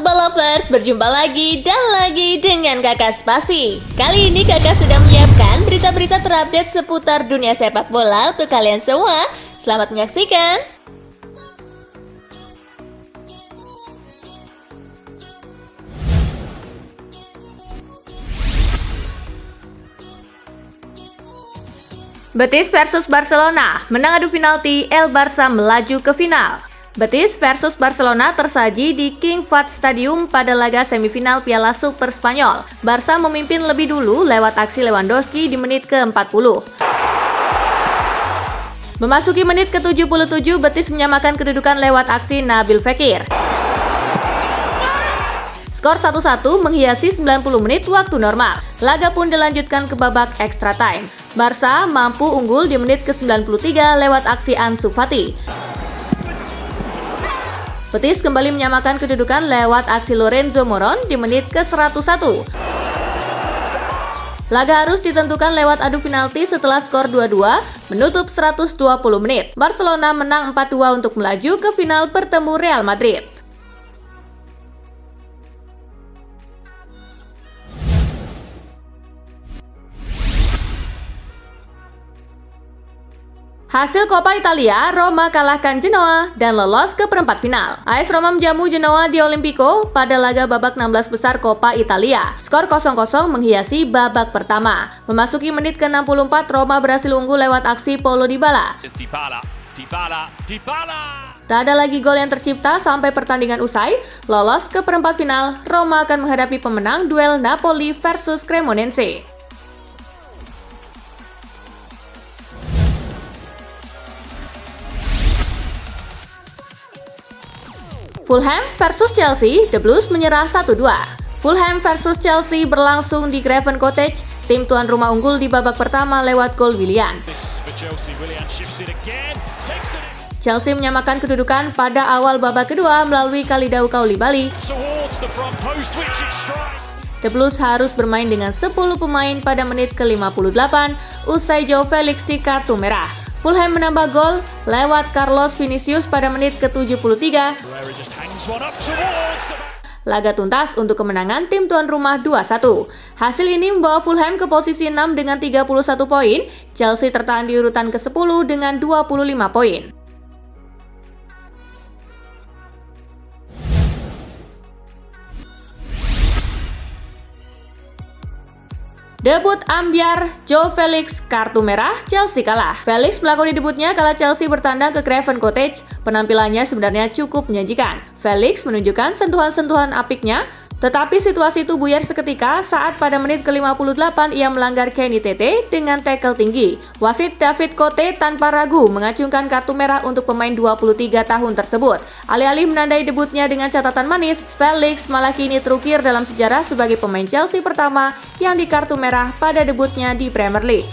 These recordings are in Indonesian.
Football Lovers, berjumpa lagi dan lagi dengan Kakak Spasi. Kali ini Kakak sudah menyiapkan berita-berita terupdate seputar dunia sepak bola untuk kalian semua. Selamat menyaksikan. Betis versus Barcelona, menang adu penalti, El Barça melaju ke final. Betis versus Barcelona tersaji di King Fahd Stadium pada laga semifinal Piala Super Spanyol. Barca memimpin lebih dulu lewat aksi Lewandowski di menit ke-40. Memasuki menit ke-77, Betis menyamakan kedudukan lewat aksi Nabil Fekir. Skor 1-1 menghiasi 90 menit waktu normal. Laga pun dilanjutkan ke babak extra time. Barca mampu unggul di menit ke-93 lewat aksi Ansu Fati. Betis kembali menyamakan kedudukan lewat aksi Lorenzo Moron di menit ke-101. Laga harus ditentukan lewat adu penalti setelah skor 2-2 menutup 120 menit. Barcelona menang 4-2 untuk melaju ke final bertemu Real Madrid. Hasil Coppa Italia, Roma kalahkan Genoa dan lolos ke perempat final. AS Roma menjamu Genoa di Olimpico pada laga babak 16 besar Coppa Italia. Skor 0-0 menghiasi babak pertama. Memasuki menit ke-64, Roma berhasil unggul lewat aksi Paulo Dybala. Tak ada lagi gol yang tercipta sampai pertandingan usai. Lolos ke perempat final, Roma akan menghadapi pemenang duel Napoli versus Cremonense. Fulham versus Chelsea, The Blues menyerah 1-2. Fulham versus Chelsea berlangsung di Craven Cottage. Tim tuan rumah unggul di babak pertama lewat gol Willian. Chelsea menyamakan kedudukan pada awal babak kedua melalui Kalidou Koulibaly. The Blues harus bermain dengan 10 pemain pada menit ke-58 usai Joao Felix di kartu merah. Fulham menambah gol lewat Carlos Vinicius pada menit ke-73. Laga tuntas untuk kemenangan tim tuan rumah 2-1. Hasil ini membawa Fulham ke posisi 6 dengan 31 poin. Chelsea tertahan di urutan ke-10 dengan 25 poin. Debut ambyar Joao Felix, kartu merah, Chelsea kalah. Felix melakoni debutnya kala Chelsea bertandang ke Craven Cottage. Penampilannya sebenarnya cukup menyajikan. Felix menunjukkan sentuhan-sentuhan apiknya, tetapi situasi itu buyar seketika saat pada menit ke-58 ia melanggar Kenny Tete dengan tackle tinggi. Wasit David Cote tanpa ragu mengacungkan kartu merah untuk pemain 23 tahun tersebut. Alih-alih menandai debutnya dengan catatan manis, Felix malah kini terukir dalam sejarah sebagai pemain Chelsea pertama yang di kartu merah pada debutnya di Premier League.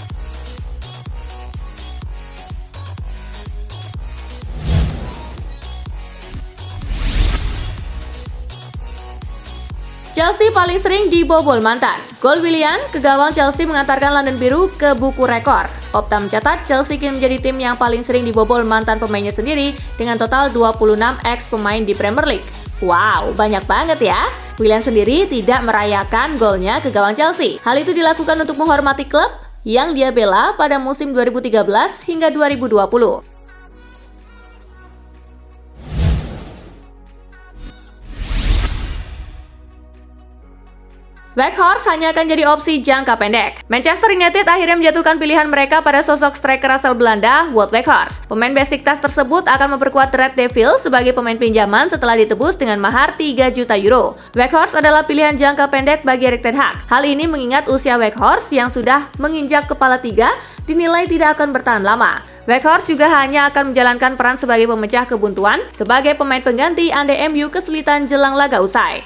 Chelsea paling sering dibobol mantan. Gol Willian ke gawang Chelsea mengantarkan London Biru ke buku rekor. Opta mencatat Chelsea kini menjadi tim yang paling sering dibobol mantan pemainnya sendiri dengan total 26 ex pemain di Premier League. Wow, banyak banget ya. Willian sendiri tidak merayakan golnya ke gawang Chelsea. Hal itu dilakukan untuk menghormati klub yang dia bela pada musim 2013 hingga 2020. Weghorst hanya akan jadi opsi jangka pendek. Manchester United akhirnya menjatuhkan pilihan mereka pada sosok striker asal Belanda, Wout Weghorst. Pemain Besiktas tersebut akan memperkuat Red Devils sebagai pemain pinjaman setelah ditebus dengan mahar 3 juta euro. Weghorst adalah pilihan jangka pendek bagi Erik ten Hag. Hal ini mengingat usia Weghorst yang sudah menginjak kepala 3 dinilai tidak akan bertahan lama. Weghorst juga hanya akan menjalankan peran sebagai pemecah kebuntuan sebagai pemain pengganti andai MU kesulitan jelang laga usai.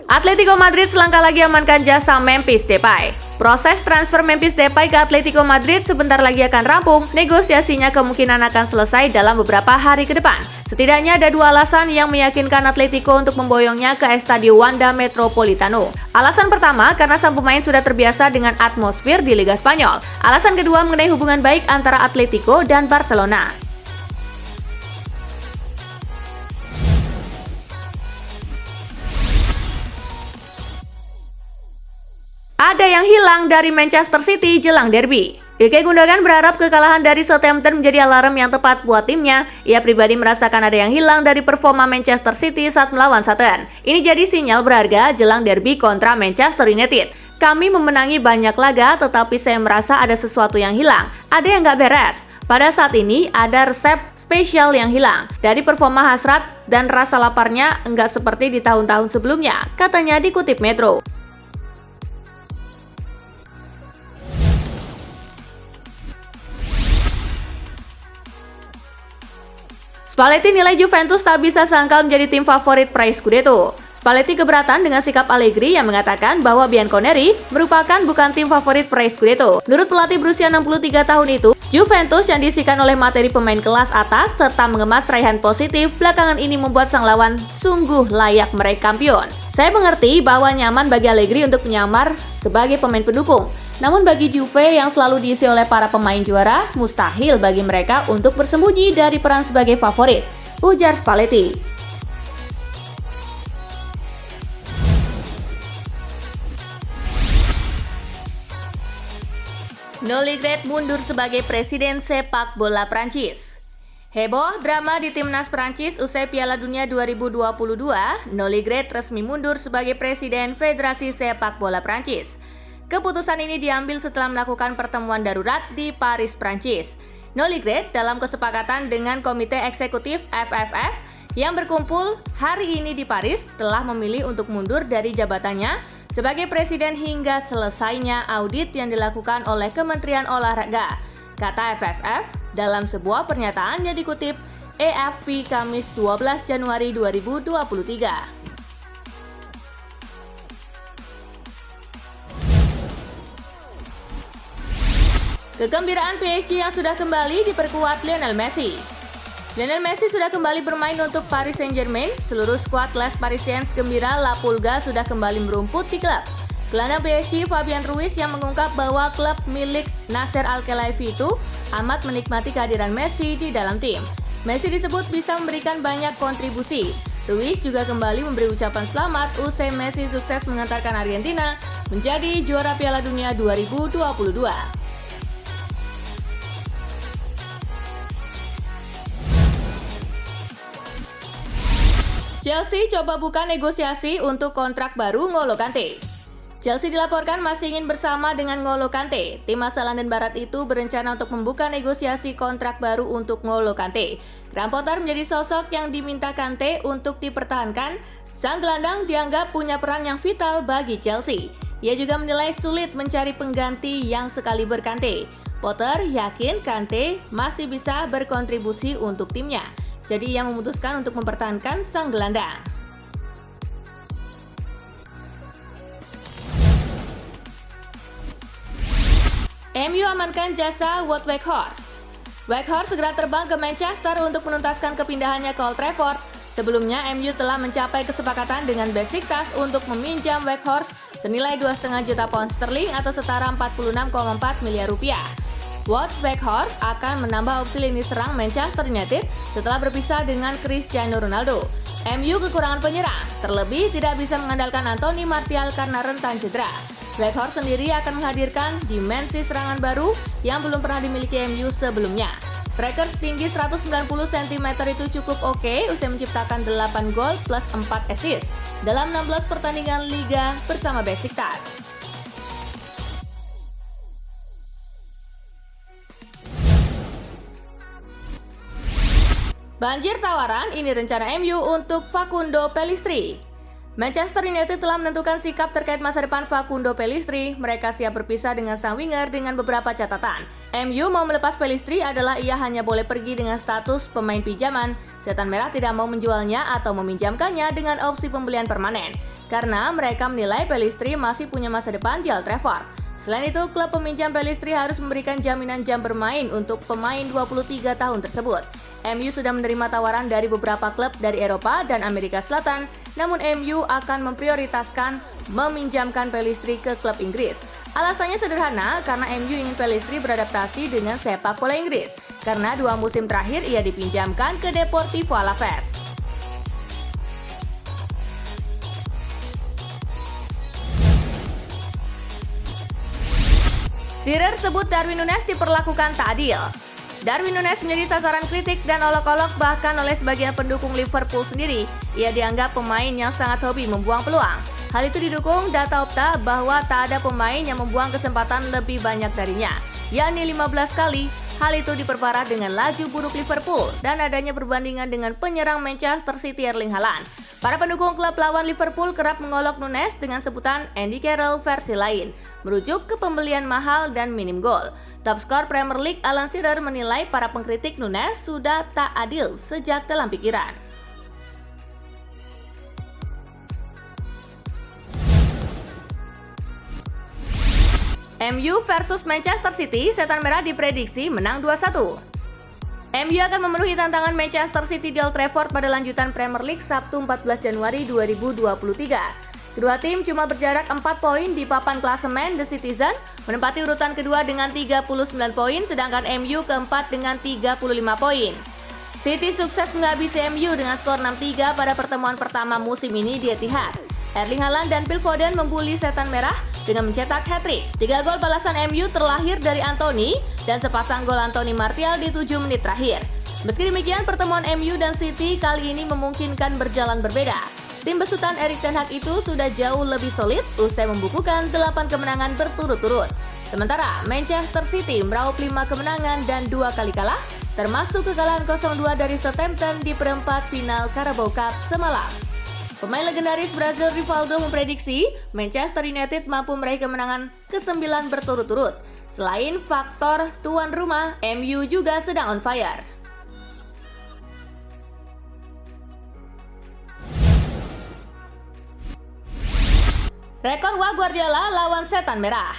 Atletico Madrid selangkah lagi amankan jasa Memphis Depay. Proses transfer Memphis Depay ke Atletico Madrid sebentar lagi akan rampung. Negosiasinya kemungkinan akan selesai dalam beberapa hari ke depan. Setidaknya ada 2 alasan yang meyakinkan Atletico untuk memboyongnya ke Estadio Wanda Metropolitano. Alasan pertama, karena sang pemain sudah terbiasa dengan atmosfer di Liga Spanyol. Alasan kedua, mengenai hubungan baik antara Atletico dan Barcelona. Ada yang hilang dari Manchester City jelang derby. Ilkay Gundogan berharap kekalahan dari Southampton menjadi alarm yang tepat buat timnya. Ia pribadi merasakan ada yang hilang dari performa Manchester City saat melawan Sutton. Ini jadi sinyal berharga jelang derby kontra Manchester United. Kami memenangi banyak laga, tetapi saya merasa ada sesuatu yang hilang. Ada yang nggak beres. Pada saat ini ada resep spesial yang hilang. Dari performa hasrat dan rasa laparnya nggak seperti di tahun-tahun sebelumnya, katanya dikutip Metro. Spalletti nilai Juventus tak bisa sangkal menjadi tim favorit peraih Scudetto. Spalletti keberatan dengan sikap Allegri yang mengatakan bahwa Bianconeri merupakan bukan tim favorit peraih Scudetto. Menurut pelatih berusia 63 tahun itu, Juventus yang diisikan oleh materi pemain kelas atas serta mengemas raihan positif belakangan ini membuat sang lawan sungguh layak meraih kampion. Saya mengerti bahwa nyaman bagi Allegri untuk menyamar sebagai pemain pendukung. Namun bagi Juve yang selalu diisi oleh para pemain juara, mustahil bagi mereka untuk bersembunyi dari peran sebagai favorit, ujar Spalletti. Noli Graet mundur sebagai presiden sepak bola Prancis. Heboh drama di timnas Prancis usai Piala Dunia 2022, Noli Graet resmi mundur sebagai presiden Federasi Sepak Bola Prancis. Keputusan ini diambil setelah melakukan pertemuan darurat di Paris, Prancis. Noli Graet dalam kesepakatan dengan Komite Eksekutif FFF yang berkumpul hari ini di Paris telah memilih untuk mundur dari jabatannya sebagai presiden hingga selesainya audit yang dilakukan oleh Kementerian Olahraga, kata FFF dalam sebuah pernyataan yang dikutip AFP Kamis 12 Januari 2023. Kegembiraan PSG yang sudah kembali diperkuat Lionel Messi. Lionel Messi sudah kembali bermain untuk Paris Saint-Germain. Seluruh skuad Les Parisiens gembira La Pulga sudah kembali merumput di klub. Gelandang PSG Fabian Ruiz yang mengungkap bahwa klub milik Nasser Al-Khelaifi itu amat menikmati kehadiran Messi di dalam tim. Messi disebut bisa memberikan banyak kontribusi. Ruiz juga kembali memberi ucapan selamat usai Messi sukses mengantarkan Argentina menjadi juara Piala Dunia 2022. Chelsea coba buka negosiasi untuk kontrak baru N'Golo Kante. Chelsea dilaporkan masih ingin bersama dengan N'Golo Kante. Tim asal London Barat itu berencana untuk membuka negosiasi kontrak baru untuk N'Golo Kante. Graham Potter menjadi sosok yang diminta Kante untuk dipertahankan. Sang gelandang dianggap punya peran yang vital bagi Chelsea. Ia juga menilai sulit mencari pengganti yang sekaliber Kante. Potter yakin Kante masih bisa berkontribusi untuk timnya. Jadi ia memutuskan untuk mempertahankan sang gelandang. MU amankan jasa Wout Weghorst. Weghorst segera terbang ke Manchester untuk menuntaskan kepindahannya ke Old Trafford. Sebelumnya MU telah mencapai kesepakatan dengan Besiktas untuk meminjam Weghorst senilai 2,5 juta pound sterling atau setara 46,4 miliar rupiah. Wout Weghorst akan menambah opsi lini serang Manchester United setelah berpisah dengan Cristiano Ronaldo. MU kekurangan penyerang, terlebih tidak bisa mengandalkan Anthony Martial karena rentan cedera. Weghorst sendiri akan menghadirkan dimensi serangan baru yang belum pernah dimiliki MU sebelumnya. Striker setinggi 190 cm itu cukup oke usai menciptakan 8 gol plus 4 assist dalam 16 pertandingan Liga bersama Besiktas. Banjir tawaran, ini rencana MU untuk Facundo Pellistri. Manchester United telah menentukan sikap terkait masa depan Facundo Pellistri. Mereka siap berpisah dengan sang winger dengan beberapa catatan. MU mau melepas Pellistri adalah ia hanya boleh pergi dengan status pemain pinjaman. Setan Merah tidak mau menjualnya atau meminjamkannya dengan opsi pembelian permanen. Karena mereka menilai Pellistri masih punya masa depan di Old Trafford. Selain itu, klub peminjam Pellistri harus memberikan jaminan jam bermain untuk pemain 23 tahun tersebut. MU sudah menerima tawaran dari beberapa klub dari Eropa dan Amerika Selatan, namun MU akan memprioritaskan meminjamkan Pellistri ke klub Inggris. Alasannya sederhana, karena MU ingin Pellistri beradaptasi dengan sepak bola Inggris, karena 2 musim terakhir ia dipinjamkan ke Deportivo Alaves. Shearer sebut Darwin Núñez diperlakukan tak adil. Darwin Núñez menjadi sasaran kritik dan olok-olok bahkan oleh sebagian pendukung Liverpool sendiri. Ia dianggap pemain yang sangat hobi membuang peluang. Hal itu didukung data Opta bahwa tak ada pemain yang membuang kesempatan lebih banyak darinya, yakni 15 kali. Hal itu diperparah dengan laju buruk Liverpool dan adanya perbandingan dengan penyerang Manchester City Erling Haaland. Para pendukung klub lawan Liverpool kerap mengolok Núñez dengan sebutan Andy Carroll versi lain, merujuk ke pembelian mahal dan minim gol. Top skor Premier League Alan Shearer menilai para pengkritik Núñez sudah tak adil sejak dalam pikiran. MU versus Manchester City, Setan Merah diprediksi menang 2-1. MU akan memenuhi tantangan Manchester City di Old Trafford pada lanjutan Premier League Sabtu 14 Januari 2023. Kedua tim cuma berjarak 4 poin di papan klasemen The Citizen, menempati urutan kedua dengan 39 poin, sedangkan MU keempat dengan 35 poin. City sukses menghabisi MU dengan skor 6-3 pada pertemuan pertama musim ini di Etihad. Erling Haaland dan Phil Foden membuli Setan Merah dengan mencetak hat-trick. 3 gol balasan MU terlahir dari Anthony dan sepasang gol Anthony Martial di 7 menit terakhir. Meski demikian, pertemuan MU dan City kali ini memungkinkan berjalan berbeda. Tim besutan Erik ten Hag itu sudah jauh lebih solid usai membukukan 8 kemenangan berturut-turut. Sementara Manchester City meraup 5 kemenangan dan 2 kali kalah, termasuk kekalahan 0-2 dari Southampton di perempat final Carabao Cup semalam. Pemain legendaris Brazil Rivaldo memprediksi Manchester United mampu meraih kemenangan ke-9 berturut-turut. Selain faktor tuan rumah, MU juga sedang on fire. Rekor wah Guardiola lawan Setan Merah.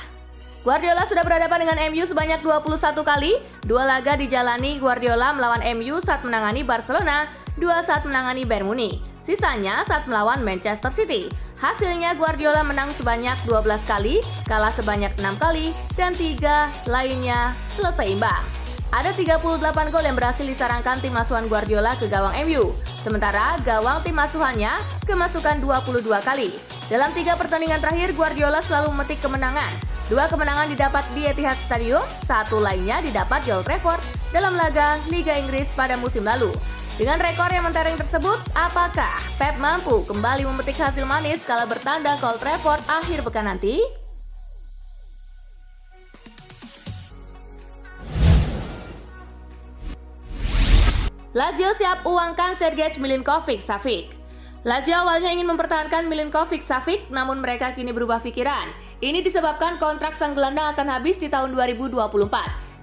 Guardiola sudah berhadapan dengan MU sebanyak 21 kali. 2 laga dijalani Guardiola melawan MU saat menangani Barcelona, 2 saat menangani Bayern Munich. Sisanya saat melawan Manchester City. Hasilnya Guardiola menang sebanyak 12 kali, kalah sebanyak 6 kali, dan 3 lainnya selesai imbang. Ada 38 gol yang berhasil disarangkan tim asuhan Guardiola ke gawang MU. Sementara gawang tim asuhannya kemasukan 22 kali. Dalam 3 pertandingan terakhir, Guardiola selalu memetik kemenangan. 2 kemenangan didapat di Etihad Stadium, 1 lainnya didapat di Old Trafford dalam laga Liga Inggris pada musim lalu. Dengan rekor yang mentereng tersebut, apakah Pep mampu kembali memetik hasil manis kala bertandang ke Old Trafford akhir pekan nanti? Lazio siap uangkan Sergej Milinkovic-Savic. Lazio awalnya ingin mempertahankan Milinkovic-Savic, namun mereka kini berubah pikiran. Ini disebabkan kontrak sang gelandang akan habis di tahun 2024.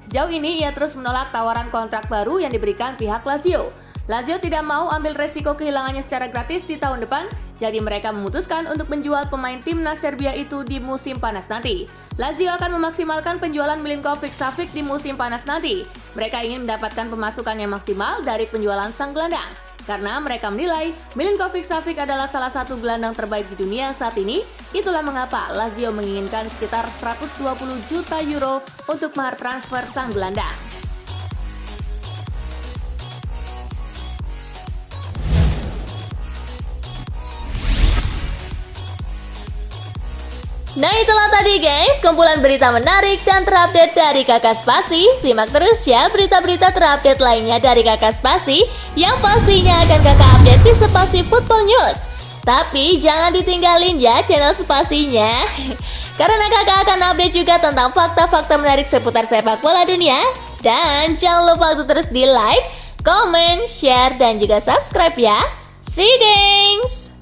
Sejauh ini ia terus menolak tawaran kontrak baru yang diberikan pihak Lazio. Lazio tidak mau ambil resiko kehilangannya secara gratis di tahun depan, jadi mereka memutuskan untuk menjual pemain timnas Serbia itu di musim panas nanti. Lazio akan memaksimalkan penjualan Milinkovic-Savic di musim panas nanti. Mereka ingin mendapatkan pemasukan yang maksimal dari penjualan sang gelandang. Karena mereka menilai Milinkovic-Savic adalah salah satu gelandang terbaik di dunia saat ini, itulah mengapa Lazio menginginkan sekitar 120 juta euro untuk mahar transfer sang gelandang. Nah itulah tadi guys, kumpulan berita menarik dan terupdate dari Kakak Spasi. Simak terus ya berita-berita terupdate lainnya dari Kakak Spasi yang pastinya akan Kakak update di Spasi Football News. Tapi jangan ditinggalin ya channel Spasinya, karena Kakak akan update juga tentang fakta-fakta menarik seputar sepak bola dunia. Dan jangan lupa untuk terus di like, comment, share, dan juga subscribe ya. See you guys!